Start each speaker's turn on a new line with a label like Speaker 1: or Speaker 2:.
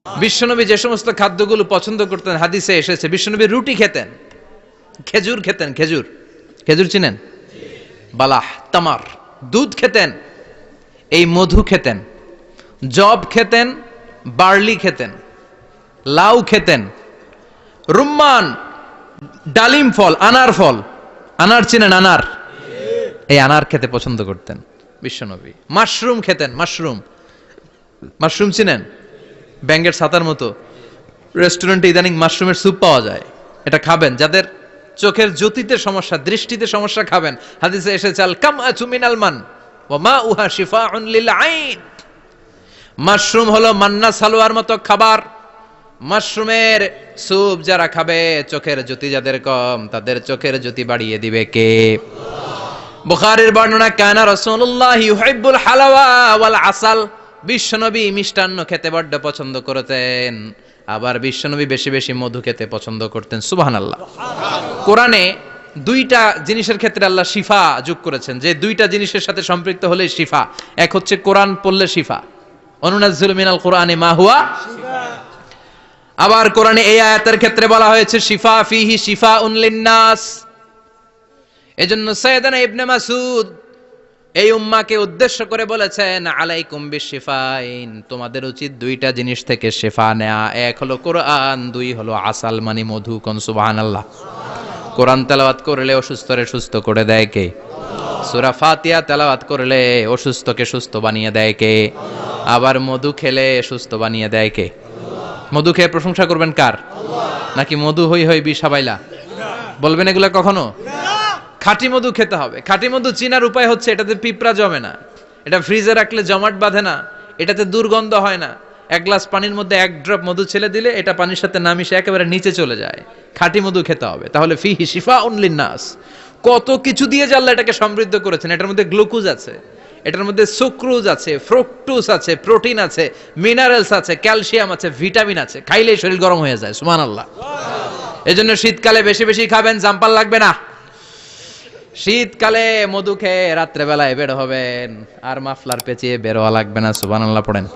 Speaker 1: বিশ্বনবী যে সমস্ত খাদ্যগুলো পছন্দ করতেন হাদিসে এসেছে, বিশ্বনবী রুটি খেতেন, খেজুর খেতেন, খেজুর, খেজুর চিনেন, বালাহ, তামার, দুধ খেতেন, এই মধু খেতেন, জব খেতেন, বার্লি খেতেন, লাউ খেতেন, রুম্মান, ডালিম ফল, আনার ফল, আনার চিনেন, আনার, এই আনার খেতে পছন্দ করতেন বিশ্বনবী। মাশরুম খেতেন, মাশরুম, মাশরুম চিনেন, ব্যাঙ্গের ছাতার মতো, রেস্টুরেন্টে ইদানিং মাশরুমের স্যুপ পাওয়া যায়, এটা খাবেন। যাদের চোখের জ্যোতিতে সমস্যা, দৃষ্টিতে সমস্যা, খাবেন। হাদিসে এসেছে আল কামআতু মিনাল মান ওয়া মাউহা শিফাউন লিল আইন। মাশরুম হলো মান্না সালোয়ার মতো খাবার। মাশরুমের স্যুপ যারা খাবে, চোখের জ্যোতি যাদের কম, তাদের চোখের জ্যোতি বাড়িয়ে দিবে কে? বুখারীর বর্ণনা, কানা রাসূলুল্লাহ ইউহিব্বুল হালাওয়া ওয়াল আসাল। বিশ্বনবী মিষ্টান্ন খেতে বড্ড পছন্দ করতেন, আবার বিশ্বনবী বেশি বেশি মধু খেতে পছন্দ করতেন। সুবহানাল্লাহ। কোরআনে দুইটা জিনিসের ক্ষেত্রে আল্লাহ শিফা যোগ করেছেন, যে দুইটা জিনিসের সাথে সম্পৃক্ত হলে শিফা। এক হচ্ছে কোরআন পড়লে শিফা, অনুনাজ্জিলু মিনাল কোরআনি মা হুয়া শিফা। আবার কোরআনে এই আয়াতের ক্ষেত্রে বলা হয়েছে শিফা ফিহি শিফাউন লিন্নাস। এজন্য সাইয়েদানা ইবনে মাসউদ এই উম্মাকে উদ্দেশ্য করে বলেছেন, আলাইকুম বিশিফাইন, তোমাদের উচিত দুইটা জিনিস থেকে শিফা নেয়া। এক হলো কোরআন, দুই হলো আসাল মানে মধু। কোন সুবহানাল্লাহ। কোরআন তেলাওয়াত করলে অসুস্থরে সুস্থ করে দেয় কে? সূরা ফাতিহা তেলাওয়াত করলে অসুস্থকে সুস্থ বানিয়ে দেয় কে? আবার মধু খেলে সুস্থ বানিয়ে দেয় কে? মধু খেয়ে প্রশংসা করবেন কার? নাকি মধু হই হই বিষাবাইলা বলবেন এগুলা কখনো? খাঁটি মধু খেতে হবে। খাঁটি মধু চিনার উপায় হচ্ছে, এটাতে পিঁপড়া জমে না, এটা ফ্রিজে রাখলে জমাট বাঁধে না, এটাতে দুর্গন্ধ হয় না। এক গ্লাস পানির মধ্যে এক ড্রপ মধু ছেলে দিলে এটা পানির সাথে না মিশে একেবারে নিচে চলে যায়। খাঁটি মধু খেতে হবে। তাহলে ফিহি শিফাউন লিন্নাস। কত কিছু দিয়ে যে আল্লাহ এটাকে সমৃদ্ধ করেছেন। এটার মধ্যে গ্লুকোজ আছে, এটার মধ্যে সুক্রোজ আছে, ফ্রুকটোজ আছে, প্রোটিন আছে, মিনারেলস আছে, ক্যালসিয়াম আছে, ভিটামিন আছে। খাইলেই শরীর গরম হয়ে যায়। সুবহানাল্লাহ। এজন্য শীতকালে বেশি বেশি খাবেন, জাম্পার লাগবে না। শীতকালে মধু খেয়ে রাত্রে বেলায় বের হবেন, আর মাফলার পেঁচিয়ে বের হওয়া লাগবে না। সুবহানাল্লাহ পড়েন।